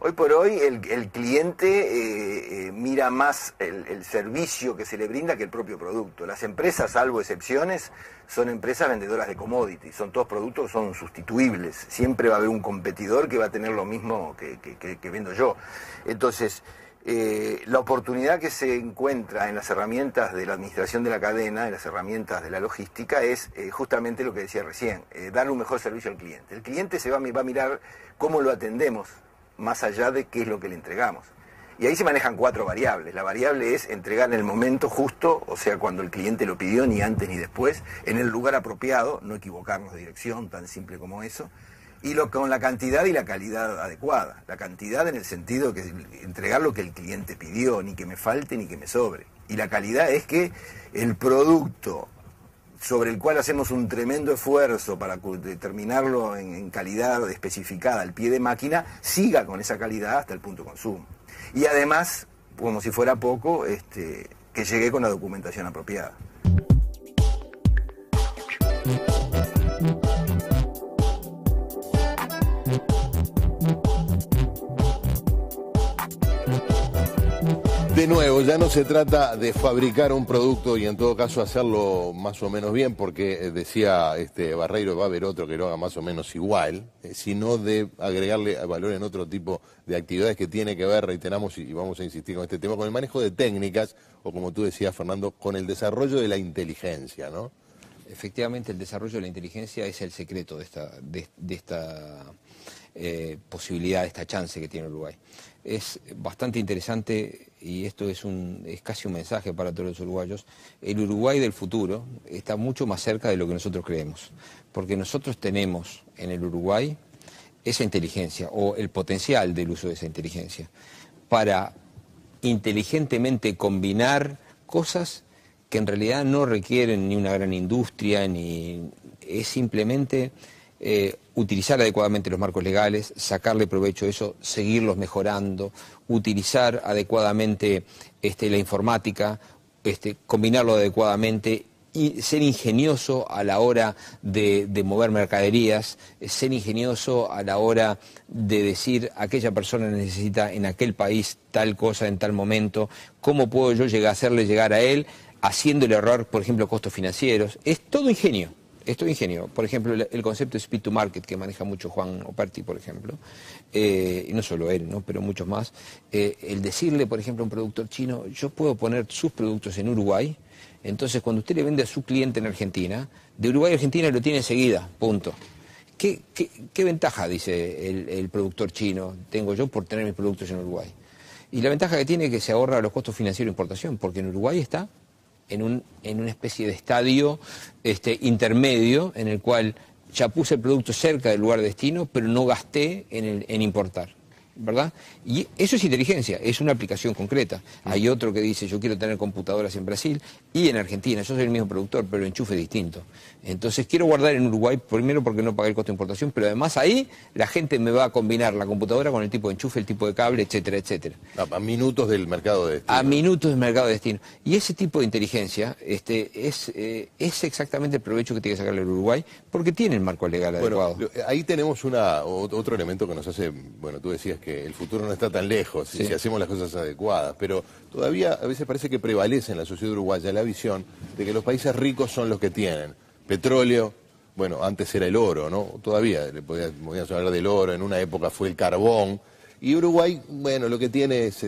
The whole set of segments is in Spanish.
Hoy por hoy el cliente mira más el servicio que se le brinda que el propio producto. Las empresas, salvo excepciones, son empresas vendedoras de commodities, son todos productos, son sustituibles. Siempre va a haber un competidor que va a tener lo mismo que vendo yo. Entonces, la oportunidad que se encuentra en las herramientas de la administración de la cadena, en las herramientas de la logística, es justamente lo que decía recién, darle un mejor servicio al cliente. El cliente se va a mirar cómo lo atendemos, más allá de qué es lo que le entregamos. Y ahí se manejan 4 variables. La variable es entregar en el momento justo, o sea, cuando el cliente lo pidió, ni antes ni después, en el lugar apropiado, no equivocarnos de dirección, tan simple como eso, y con la cantidad y la calidad adecuada. La cantidad en el sentido de que entregar lo que el cliente pidió, ni que me falte ni que me sobre. Y la calidad es que el producto sobre el cual hacemos un tremendo esfuerzo para determinarlo en calidad especificada al pie de máquina, siga con esa calidad hasta el punto de consumo. Y además, como si fuera poco, que llegue con la documentación apropiada. De nuevo, ya no se trata de fabricar un producto y en todo caso hacerlo más o menos bien, porque decía Barreiro, va a haber otro que lo haga más o menos igual, sino de agregarle valor en otro tipo de actividades que tiene que ver, reiteramos y vamos a insistir con este tema, con el manejo de técnicas, o como tú decías, Fernando, con el desarrollo de la inteligencia, ¿no? Efectivamente, el desarrollo de la inteligencia es el secreto de esta posibilidad, de esta chance que tiene Uruguay. Es bastante interesante, y esto es casi un mensaje para todos los uruguayos. El Uruguay del futuro está mucho más cerca de lo que nosotros creemos, porque nosotros tenemos en el Uruguay esa inteligencia, o el potencial del uso de esa inteligencia, para inteligentemente combinar cosas que en realidad no requieren ni una gran industria, ni es simplemente utilizar adecuadamente los marcos legales, sacarle provecho a eso, seguirlos mejorando, utilizar adecuadamente la informática, combinarlo adecuadamente y ser ingenioso a la hora de mover mercaderías, ser ingenioso a la hora de decir aquella persona necesita en aquel país tal cosa en tal momento, cómo puedo yo hacerle llegar a él, haciéndole ahorrar, por ejemplo, costos financieros. Es todo ingenio. Esto es ingenio. Por ejemplo, el concepto de speed to market, que maneja mucho Juan Operti, por ejemplo, y no solo él, ¿no?, pero muchos más. El decirle, por ejemplo, a un productor chino, yo puedo poner sus productos en Uruguay, entonces cuando usted le vende a su cliente en Argentina, de Uruguay a Argentina lo tiene enseguida, punto. ¿Qué ventaja, dice el productor chino, tengo yo por tener mis productos en Uruguay? Y la ventaja que tiene es que se ahorra los costos financieros de importación, porque en Uruguay está en una especie de estadio intermedio en el cual ya puse el producto cerca del lugar de destino, pero no gasté en importar, ¿verdad? Y eso es inteligencia, es una aplicación concreta. Hay otro que dice, yo quiero tener computadoras en Brasil y en Argentina, yo soy el mismo productor, pero el enchufe es distinto. Entonces quiero guardar en Uruguay, primero porque no pagué el costo de importación, pero además ahí la gente me va a combinar la computadora con el tipo de enchufe, el tipo de cable, etcétera, etcétera. A minutos del mercado de destino. A minutos del mercado de destino. Y ese tipo de inteligencia es exactamente el provecho que tiene que sacarle el Uruguay, porque tiene el marco legal adecuado. Ahí tenemos otro elemento que nos hace, bueno, tú decías que el futuro no está tan lejos, sí, si hacemos las cosas adecuadas, pero todavía a veces parece que prevalece en la sociedad uruguaya la visión de que los países ricos son los que tienen petróleo. Bueno, antes era el oro, ¿no? Todavía podíamos hablar del oro, en una época fue el carbón, y Uruguay, bueno, lo que tiene es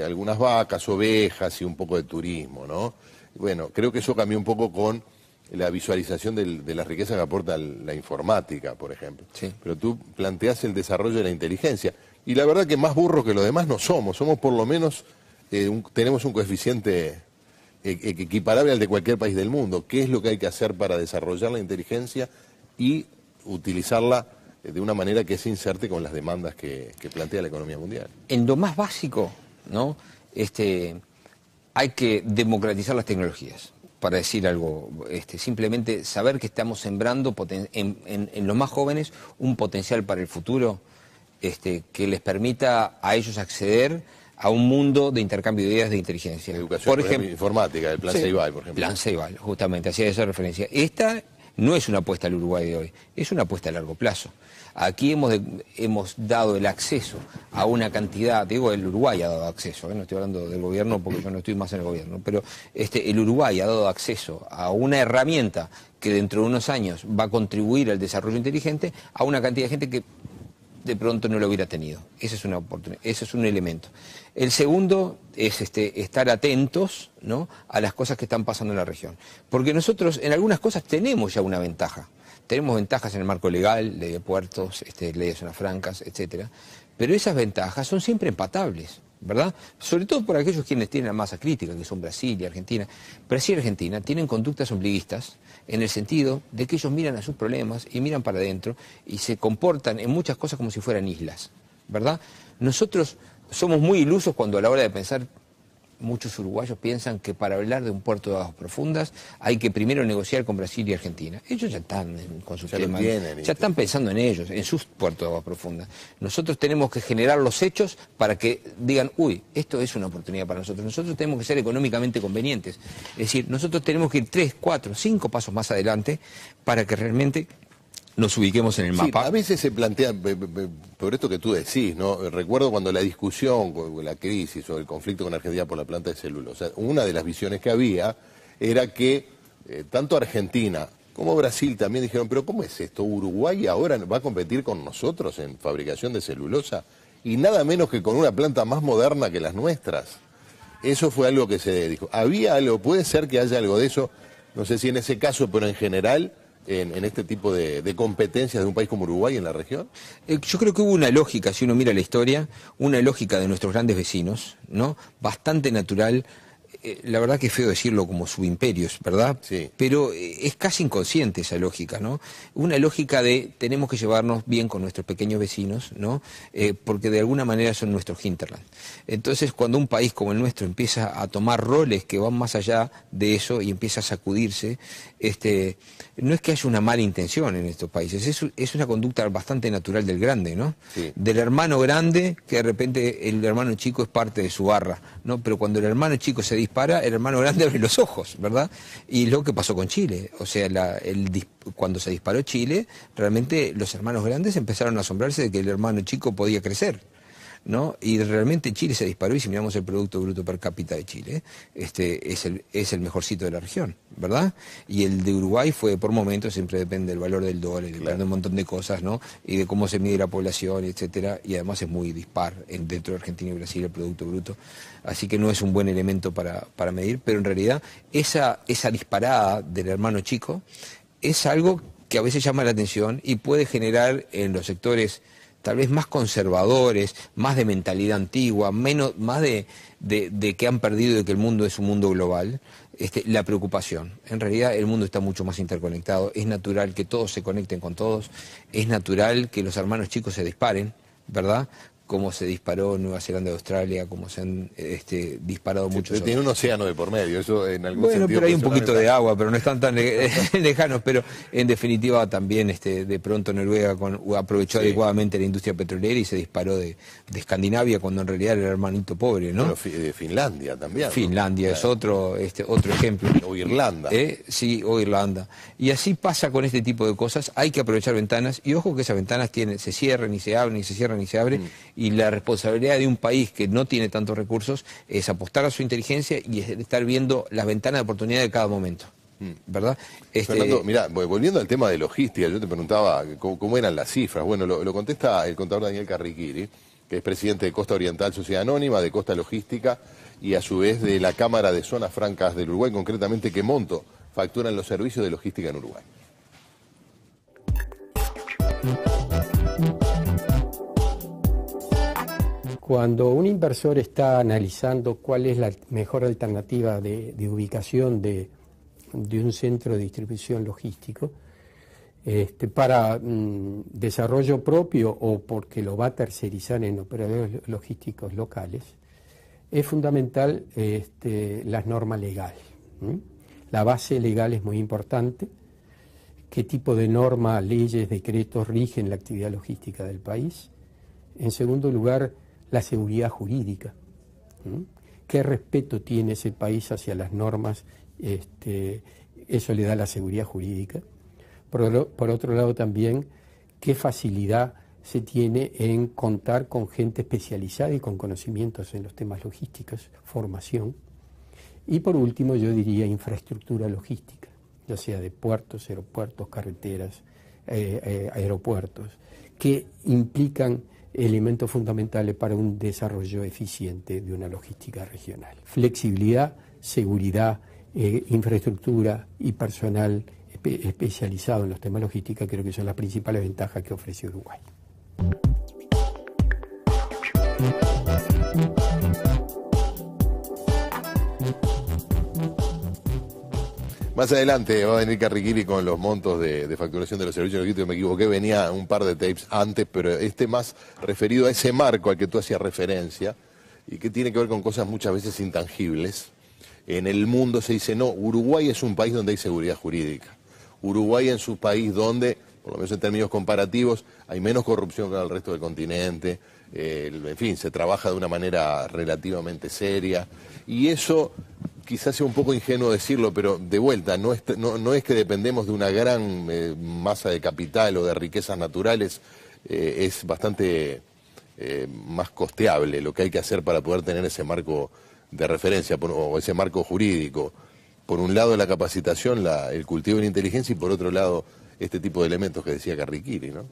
algunas vacas, ovejas y un poco de turismo, ¿no? Bueno, creo que eso cambió un poco con la visualización de la riqueza que aporta la informática, por ejemplo. Sí. Pero tú planteás el desarrollo de la inteligencia. Y la verdad que más burros que los demás no somos por lo menos, tenemos un coeficiente equiparable al de cualquier país del mundo. ¿Qué es lo que hay que hacer para desarrollar la inteligencia y utilizarla de una manera que se inserte con las demandas que plantea la economía mundial? En lo más básico, ¿no? Hay que democratizar las tecnologías. Para decir algo, simplemente saber que estamos sembrando en los más jóvenes un potencial para el futuro, que les permita a ellos acceder a un mundo de intercambio de ideas de inteligencia. Educación, por ejemplo, informática, el Plan Ceibal, por ejemplo. Plan Ceibal, justamente, hacía esa referencia. Esta no es una apuesta al Uruguay de hoy, es una apuesta a largo plazo. Aquí hemos dado el acceso a una cantidad, digo, el Uruguay ha dado acceso, no estoy hablando del gobierno porque yo no estoy más en el gobierno, pero el Uruguay ha dado acceso a una herramienta que dentro de unos años va a contribuir al desarrollo inteligente a una cantidad de gente que de pronto no lo hubiera tenido. Esa es una oportunidad, ese es un elemento. El segundo es estar atentos, ¿no?, a las cosas que están pasando en la región. Porque nosotros en algunas cosas tenemos ya una ventaja. Tenemos ventajas en el marco legal, ley de puertos, ley de zonas francas, etcétera. Pero esas ventajas son siempre empatables, ¿verdad? Sobre todo por aquellos quienes tienen la masa crítica, que son Brasil y Argentina. Brasil y Argentina tienen conductas ombliguistas en el sentido de que ellos miran a sus problemas y miran para adentro y se comportan en muchas cosas como si fueran islas, ¿verdad? Nosotros somos muy ilusos cuando a la hora de pensar, muchos uruguayos piensan que para hablar de un puerto de aguas profundas hay que primero negociar con Brasil y Argentina. Ellos ya están con sus temas, ya están pensando en ellos, en sus puertos de aguas profundas. Nosotros tenemos que generar los hechos para que digan, uy, esto es una oportunidad para nosotros. Nosotros tenemos que ser económicamente convenientes. Es decir, nosotros tenemos que ir 3, 4, 5 pasos más adelante para que realmente nos ubiquemos en el mapa. Sí, a veces se plantea, por esto que tú decís, ¿no? Recuerdo cuando la discusión, la crisis o el conflicto con Argentina por la planta de celulosa, una de las visiones que había era que tanto Argentina como Brasil también dijeron, pero ¿cómo es esto? ¿Uruguay ahora va a competir con nosotros en fabricación de celulosa? Y nada menos que con una planta más moderna que las nuestras. Eso fue algo que se dijo. ¿Había algo? ¿Puede ser que haya algo de eso? No sé si en ese caso, pero en general, en este tipo de competencias de un país como Uruguay en la región? Yo creo que hubo una lógica, si uno mira la historia, una lógica de nuestros grandes vecinos, ¿no?, bastante natural. La verdad que es feo decirlo como subimperios, ¿verdad? Sí. Pero es casi inconsciente esa lógica, ¿no? Una lógica de tenemos que llevarnos bien con nuestros pequeños vecinos, ¿no? Porque de alguna manera son nuestros hinterland. Entonces, cuando un país como el nuestro empieza a tomar roles que van más allá de eso y empieza a sacudirse, no es que haya una mala intención en estos países, es una conducta bastante natural del grande, ¿no? Sí. Del hermano grande, que de repente el hermano chico es parte de su barra, ¿no? Pero cuando el hermano chico se dispara, el hermano grande abre los ojos, ¿verdad? Y lo que pasó con Chile, o sea, cuando se disparó Chile, realmente los hermanos grandes empezaron a asombrarse de que el hermano chico podía crecer, ¿no? Y realmente Chile se disparó, y si miramos el Producto Bruto Per Cápita de Chile, es el mejorcito de la región, ¿verdad? Y el de Uruguay fue por momentos, siempre depende del valor del dólar, depende de un montón de cosas, ¿no? Y de cómo se mide la población, etcétera, y además es muy dispar dentro de Argentina y Brasil el Producto Bruto, así que no es un buen elemento para medir, pero en realidad esa disparada del hermano chico es algo que a veces llama la atención y puede generar en los sectores tal vez más conservadores, más de mentalidad antigua, más de que han perdido de que el mundo es un mundo global, la preocupación. En realidad el mundo está mucho más interconectado, es natural que todos se conecten con todos, es natural que los hermanos chicos se disparen, ¿verdad?, como se disparó Nueva Zelanda y Australia, como se han disparado muchos Tiene un océano de por medio, eso en algún sentido... Bueno, pero hay un poquito de agua, pero no están tan lejanos, pero en definitiva también de pronto Noruega aprovechó adecuadamente la industria petrolera y se disparó de Escandinavia cuando en realidad era el hermanito pobre, ¿no? Pero de Finlandia también, ¿no? Finlandia es otro ejemplo. O Irlanda. Sí, o Irlanda. Y así pasa con este tipo de cosas, hay que aprovechar ventanas, y ojo que esas ventanas se cierran y se abren, y se cierran y se abren, y la responsabilidad de un país que no tiene tantos recursos es apostar a su inteligencia y estar viendo las ventanas de oportunidad de cada momento, ¿verdad? Fernando, mirá, volviendo al tema de logística, yo te preguntaba cómo eran las cifras. Bueno, lo contesta el contador Daniel Carriquiri, que es presidente de Costa Oriental Sociedad Anónima, de Costa Logística y a su vez de la Cámara de Zonas Francas del Uruguay, concretamente qué monto facturan los servicios de logística en Uruguay. Cuando un inversor está analizando cuál es la mejor alternativa de ubicación de un centro de distribución logístico, para desarrollo propio o porque lo va a tercerizar en operadores logísticos locales, es fundamental las normas legales. La base legal es muy importante. ¿Qué tipo de normas, leyes, decretos rigen la actividad logística del país? En segundo lugar, la seguridad jurídica. ¿Qué respeto tiene ese país hacia las normas? Eso le da la seguridad jurídica. Por otro lado también, qué facilidad se tiene en contar con gente especializada y con conocimientos en los temas logísticos, formación. Y por último, yo diría infraestructura logística, ya sea de puertos, aeropuertos, carreteras, aeropuertos, que implican elementos fundamentales para un desarrollo eficiente de una logística regional. Flexibilidad, seguridad, infraestructura y personal especializado en los temas logísticos creo que son las principales ventajas que ofrece Uruguay. Más adelante va a venir Carriquiri con los montos de facturación de los servicios logísticos. Me equivoqué, venía un par de tapes antes, pero este más referido a ese marco al que tú hacías referencia y que tiene que ver con cosas muchas veces intangibles. En el mundo se dice, no, Uruguay es un país donde hay seguridad jurídica. Uruguay es un país donde, por lo menos en términos comparativos, hay menos corrupción que en el resto del continente. En fin, se trabaja de una manera relativamente seria. Y eso, quizás sea un poco ingenuo decirlo, pero de vuelta, no es que dependemos de una gran masa de capital o de riquezas naturales, es bastante más costeable lo que hay que hacer para poder tener ese marco de referencia o ese marco jurídico. Por un lado la capacitación, el cultivo de la inteligencia y por otro lado este tipo de elementos que decía Carriquiri, ¿no?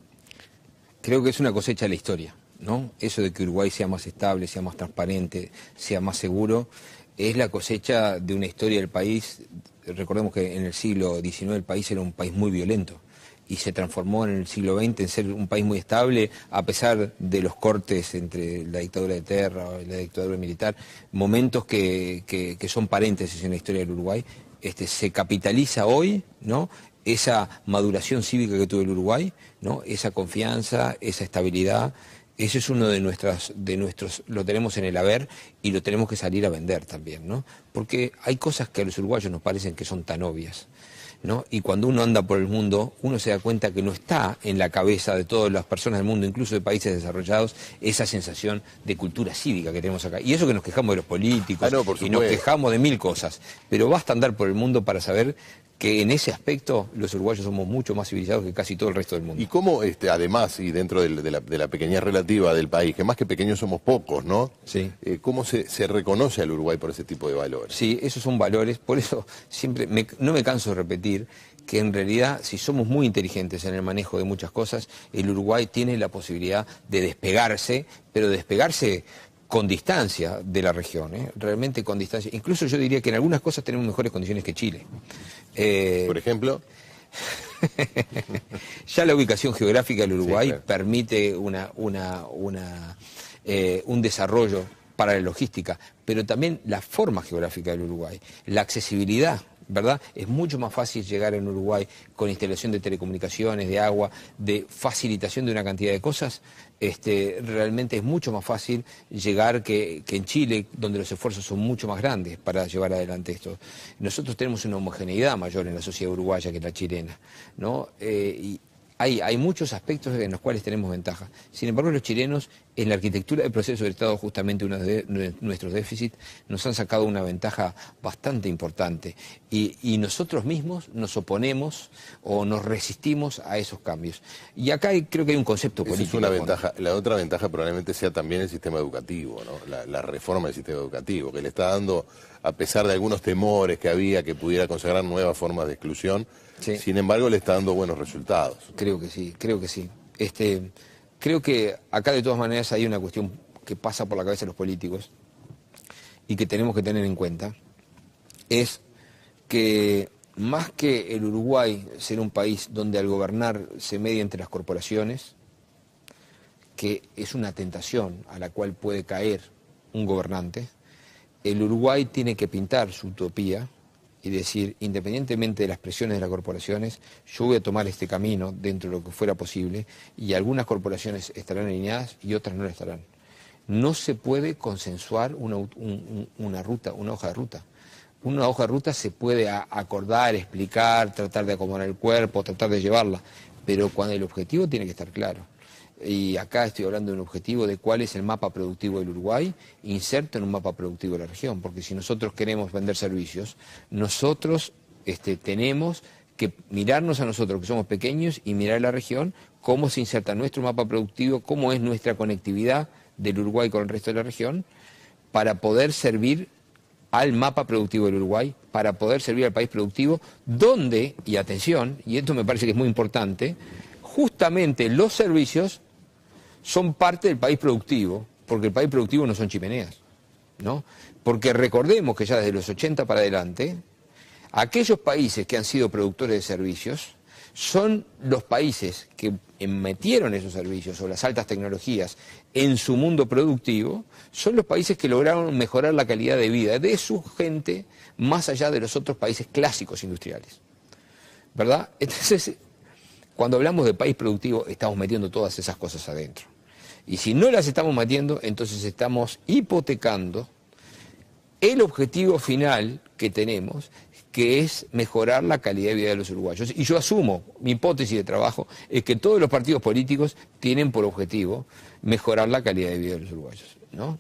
Creo que es una cosecha de la historia, ¿no? Eso de que Uruguay sea más estable, sea más transparente, sea más seguro, es la cosecha de una historia del país. Recordemos que en el siglo XIX el país era un país muy violento y se transformó en el siglo XX en ser un país muy estable, a pesar de los cortes entre la dictadura de Terra y la dictadura militar, momentos que son paréntesis en la historia del Uruguay. Se capitaliza hoy, ¿no?, esa maduración cívica que tuvo el Uruguay, ¿no?, esa confianza, esa estabilidad. Ese es uno de nuestros, lo tenemos en el haber y lo tenemos que salir a vender también, ¿no? Porque hay cosas que a los uruguayos nos parecen que son tan obvias, ¿no? Y cuando uno anda por el mundo, uno se da cuenta que no está en la cabeza de todas las personas del mundo, incluso de países desarrollados, esa sensación de cultura cívica que tenemos acá. Y eso que nos quejamos de los políticos, y nos quejamos de mil cosas, pero basta andar por el mundo para saber que en ese aspecto los uruguayos somos mucho más civilizados que casi todo el resto del mundo. Y cómo, además, y dentro de la pequeñez relativa del país, que más que pequeños somos pocos, ¿no? Sí. ¿Cómo se reconoce al Uruguay por ese tipo de valores? Sí, esos son valores, por eso siempre no me canso de repetir que en realidad, si somos muy inteligentes en el manejo de muchas cosas, el Uruguay tiene la posibilidad de despegarse, pero despegarse con distancia de la región, realmente con distancia. Incluso yo diría que en algunas cosas tenemos mejores condiciones que Chile. Por ejemplo, ya la ubicación geográfica del Uruguay, sí, claro, permite un desarrollo para la logística, pero también la forma geográfica del Uruguay, la accesibilidad, ¿verdad? Es mucho más fácil llegar en Uruguay con instalación de telecomunicaciones, de agua, de facilitación de una cantidad de cosas. Realmente es mucho más fácil llegar que en Chile, donde los esfuerzos son mucho más grandes para llevar adelante esto. Nosotros tenemos una homogeneidad mayor en la sociedad uruguaya que la chilena, ¿no? Y hay muchos aspectos en los cuales tenemos ventaja. Sin embargo, los chilenos, en la arquitectura del proceso de Estado, justamente uno de nuestros déficits, nos han sacado una ventaja bastante importante. Y nosotros mismos nos oponemos o nos resistimos a esos cambios. Y acá creo que hay un concepto político. Esa es una ventaja. La otra ventaja probablemente sea también el sistema educativo, ¿no? La reforma del sistema educativo, que le está dando, a pesar de algunos temores que había, que pudiera consagrar nuevas formas de exclusión, sí, sin embargo le está dando buenos resultados. Creo que sí, creo que sí. Creo que acá de todas maneras hay una cuestión que pasa por la cabeza de los políticos y que tenemos que tener en cuenta, es que más que el Uruguay ser un país donde al gobernar se media entre las corporaciones, que es una tentación a la cual puede caer un gobernante, el Uruguay tiene que pintar su utopía y decir, independientemente de las presiones de las corporaciones, yo voy a tomar este camino dentro de lo que fuera posible, y algunas corporaciones estarán alineadas y otras no lo estarán. No se puede consensuar una ruta, una hoja de ruta. Una hoja de ruta se puede acordar, explicar, tratar de acomodar el cuerpo, tratar de llevarla, pero cuando el objetivo tiene que estar claro. Y acá estoy hablando de un objetivo de cuál es el mapa productivo del Uruguay, inserto en un mapa productivo de la región, porque si nosotros queremos vender servicios, nosotros tenemos que mirarnos a nosotros, que somos pequeños, y mirar la región, cómo se inserta nuestro mapa productivo, cómo es nuestra conectividad del Uruguay con el resto de la región, para poder servir al mapa productivo del Uruguay, para poder servir al país productivo, donde, y atención, y esto me parece que es muy importante, justamente los servicios son parte del país productivo, porque el país productivo no son chimeneas, ¿no? Porque recordemos que ya desde los 80 para adelante, aquellos países que han sido productores de servicios son los países que metieron esos servicios o las altas tecnologías en su mundo productivo, son los países que lograron mejorar la calidad de vida de su gente más allá de los otros países clásicos industriales, ¿verdad? Entonces, cuando hablamos de país productivo, estamos metiendo todas esas cosas adentro. Y si no las estamos metiendo, entonces estamos hipotecando el objetivo final que tenemos, que es mejorar la calidad de vida de los uruguayos. Y yo asumo, mi hipótesis de trabajo es que todos los partidos políticos tienen por objetivo mejorar la calidad de vida de los uruguayos, ¿no?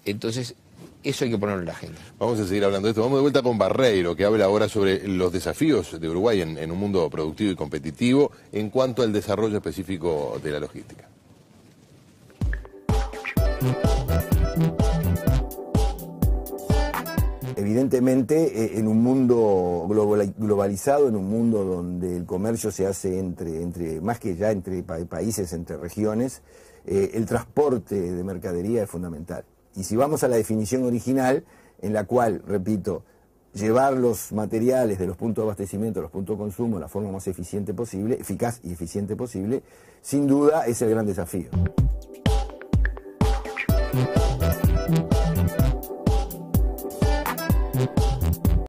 Entonces, eso hay que ponerlo en la agenda. Vamos a seguir hablando de esto. Vamos de vuelta con Barreiro, que habla ahora sobre los desafíos de Uruguay en un mundo productivo y competitivo en cuanto al desarrollo específico de la logística. Evidentemente, en un mundo globalizado, en un mundo donde el comercio se hace entre más que ya entre países, entre regiones, el transporte de mercadería es fundamental. Y si vamos a la definición original, en la cual, repito, llevar los materiales de los puntos de abastecimiento a los puntos de consumo de la forma más eficiente posible, eficaz y eficiente posible, sin duda es el gran desafío.